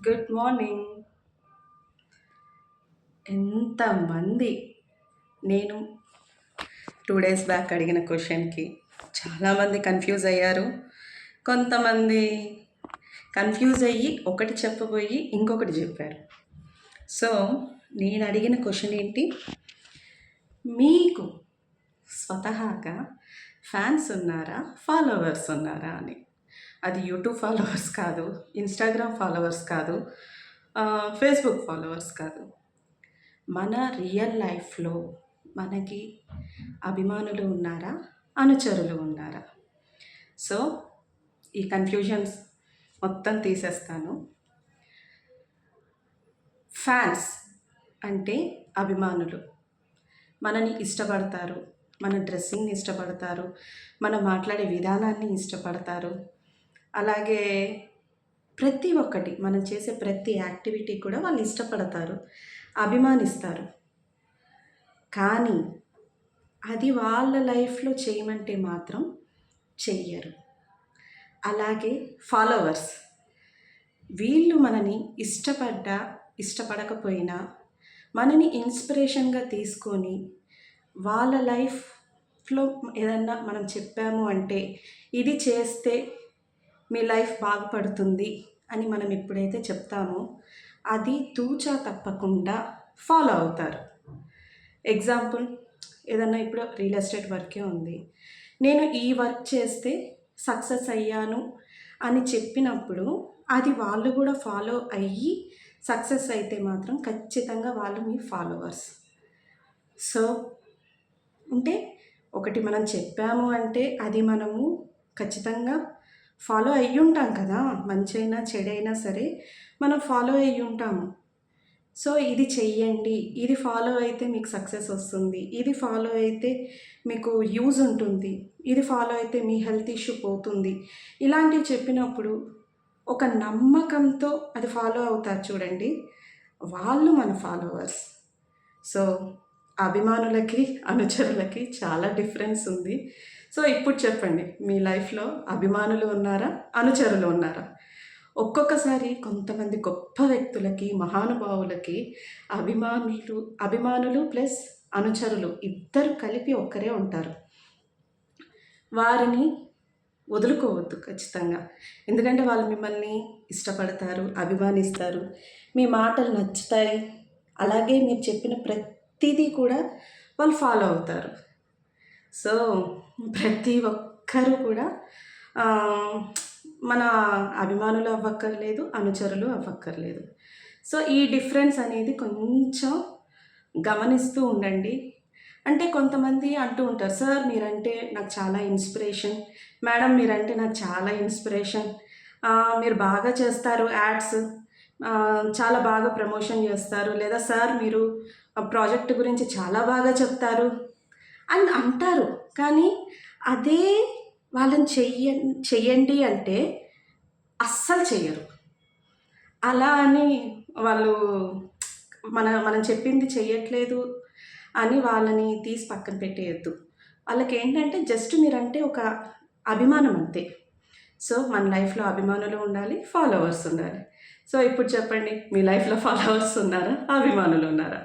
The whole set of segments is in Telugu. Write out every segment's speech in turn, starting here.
Good morning. ఎంతమంది నేను 2 డేస్ బ్యాక్ అడిగిన క్వశ్చన్‌కి చాలామంది కన్‌ఫ్యూజ్ అయ్యారు. కొంతమంది కన్‌ఫ్యూజ్ అయ్యి ఒకటి చెప్పబోయి ఇంకొకటి చెప్పారు. సో, నేను అడిగిన క్వశ్చన్ ఏంటి? మీకు స్వతహాగా ఫ్యాన్స్ ఉన్నారా? ఫాలోవర్స్ ఉన్నారా అని. అది యూట్యూబ్ ఫాలోవర్స్ కాదు, ఇన్‌స్టాగ్రామ్ ఫాలోవర్స్ కాదు, ఫేస్‌బుక్ ఫాలోవర్స్ కాదు. మన రియల్ లైఫ్‌లో మనకి అభిమానులు ఉన్నారా? అనుచరులు ఉన్నారా? సో, ఈ కన్‌ఫ్యూజన్స్ మొత్తం తీసేస్తాను. ఫ్యాన్స్ అంటే అభిమానులు. మనని ఇష్టపడతారు, మన డ్రెస్సింగ్‌ని ఇష్టపడతారు, మనం మాట్లాడే విధానాన్ని ఇష్టపడతారు. అలాగే ప్రతి ఒక్కటి మనం చేసే ప్రతి యాక్టివిటీ కూడా వాళ్ళు ఇష్టపడతారు, అభిమానిస్తారు. కానీ అది వాళ్ళ లైఫ్‌లో చేయమంటే మాత్రం చెయ్యరు. అలాగే ఫాలోవర్స్, వీళ్ళు మనని ఇష్టపడకపోయినా మనని ఇన్స్పిరేషన్‌గా తీసుకొని వాళ్ళ లైఫ్‌లో ఏదన్నా మనం చెప్పాము అంటే ఇది చేస్తే మీ లైఫ్ బాగుపడుతుంది అని మనం ఎప్పుడైతే చెప్తామో అది తూచా తప్పకుండా ఫాలో అవుతారు. ఎగ్జాంపుల్, ఏదన్నా ఇప్పుడు రియల్ ఎస్టేట్ వర్కే ఉంది. నేను ఈ వర్క్ చేస్తే సక్సెస్ అయ్యాను అని చెప్పినప్పుడు అది వాళ్ళు కూడా ఫాలో అయ్యి సక్సెస్ అయితే మాత్రం ఖచ్చితంగా వాళ్ళు మీ ఫాలోవర్స్. సో, అంటే ఒకటి మనం చెప్పాము అంటే అది మనము ఖచ్చితంగా ఫాలో అయ్యి ఉంటాం కదా. మంచైనా చెడైనా సరే మనం ఫాలో అయ్యి ఉంటాము. సో, ఇది చెయ్యండి, ఇది ఫాలో అయితే మీకు సక్సెస్ వస్తుంది, ఇది ఫాలో అయితే మీకు యూజ్ ఉంటుంది, ఇది ఫాలో అయితే మీ హెల్త్ ఇష్యూ పోతుంది, ఇలాంటివి చెప్పినప్పుడు ఒక నమ్మకంతో అది ఫాలో అవుతారు చూడండి, వాళ్ళు మన ఫాలోవర్స్. సో, అభిమానులకి అనుచరులకి చాలా డిఫరెన్స్ ఉంది. సో, ఇప్పుడు చెప్పండి, మీ లైఫ్‌లో అభిమానులు ఉన్నారా? అనుచరులు ఉన్నారా? ఒక్కొక్కసారి కొంతమంది గొప్ప వ్యక్తులకి, మహానుభావులకి అభిమానులు ప్లస్ అనుచరులు ఇద్దరు కలిపి ఒక్కరే ఉంటారు. వారిని వదులుకోవద్దు ఖచ్చితంగా. ఎందుకంటే వాళ్ళు మిమ్మల్ని ఇష్టపడతారు, అభిమానిస్తారు, మీ మాటలు నచ్చుతాయి. అలాగే మీరు చెప్పిన ప్రతిదీ కూడా వాళ్ళు ఫాలో అవుతారు. సో, ప్రతి ఒక్కరూ కూడా మన అభిమానులు అవ్వక్కర్లేదు, అనుచరులు అవ్వక్కర్లేదు. సో, ఈ డిఫరెన్స్ అనేది కొంచెం గమనిస్తూ ఉండండి. అంటే కొంతమంది అంటూ ఉంటారు, సార్ మీరంటే నాకు చాలా ఇన్స్పిరేషన్, మేడం మీరంటే నాకు చాలా ఇన్స్పిరేషన్, మీరు బాగా చేస్తారు యాడ్స్, చాలా బాగా ప్రమోషన్ చేస్తారు, లేదా సార్ మీరు ప్రాజెక్ట్ గురించి చాలా బాగా చెప్తారు అని అంటారు. కానీ అదే వాళ్ళని చెయ్యండి అంటే అస్సలు చెయ్యరు. అలా అని వాళ్ళు మనం చెప్పింది చెయ్యట్లేదు అని వాళ్ళని తీసి పక్కన పెట్టేయద్దు. వాళ్ళకి ఏంటంటే జస్ట్ మీరంటే ఒక అభిమానం అంతే. సో, మన లైఫ్‌లో అభిమానులు ఉండాలి, ఫాలోవర్స్ ఉండాలి. సో, ఇప్పుడు చెప్పండి, మీ లైఫ్‌లో ఫాలోవర్స్ ఉన్నారా? అభిమానులు ఉన్నారా?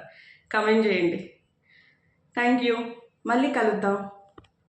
కామెంట్ చేయండి. Thank you. మళ్ళీ కలుద్దాం.